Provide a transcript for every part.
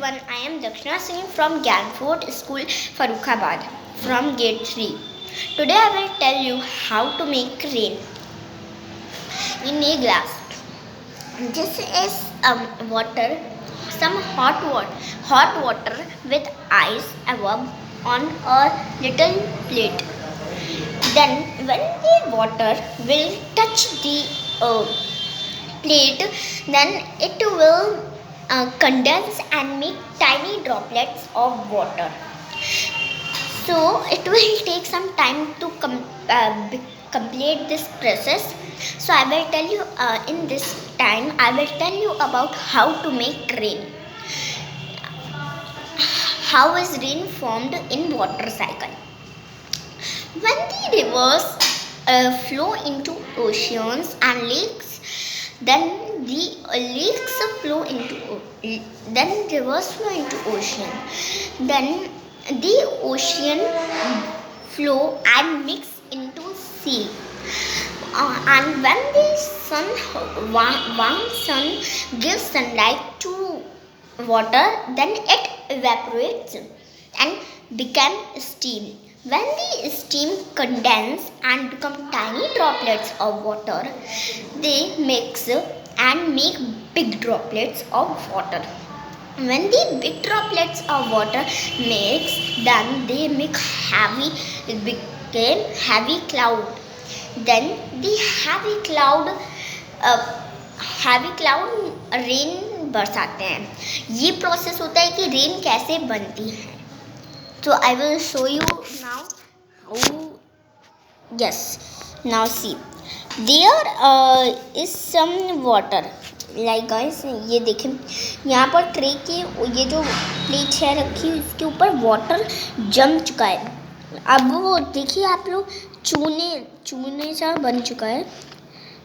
everyone, I am Dakshina Singh from Gyanfort School, Farrukhabad, from Grade 3. Today I will tell you how to make rain in a glass. This is water, some hot water with ice above on a little plate. Then when the water will touch the plate, then it will condense and make tiny droplets of water. So it will take some time to complete this process. So I will tell you in this time I will tell you about how to make rain. How is rain formed in water cycle? When the rivers flow into oceans and lakes, then the lakes flow into then rivers flow into ocean. Then the ocean flow and mix into sea. And when the one sun gives sunlight to water, then it evaporates and become steam. When the steam condense and become tiny droplets of water, they mix and make big droplets of water. When the big droplets of water mix, then they make became heavy cloud. Then the heavy cloud rain बरसाते हैं. ये process होता है कि rain कैसे बनती है. So I will show you now how. Yes, now see, there is some water. Like guys, ये देखें, यहाँ पर ट्रे की ये जो प्लेट है रखी, इसके ऊपर वाटर जम चुका है. अब वो देखिए आप लोग, चूने सा बन चुका है,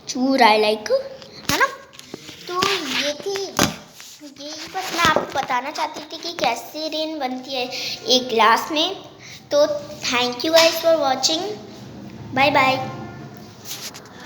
चू रहा है लाइक, है ना. तो ये बस मैं आपको बताना चाहती थी कि कैसे रेन बनती है एक ग्लास में. तो thank you guys for watching. Bye bye.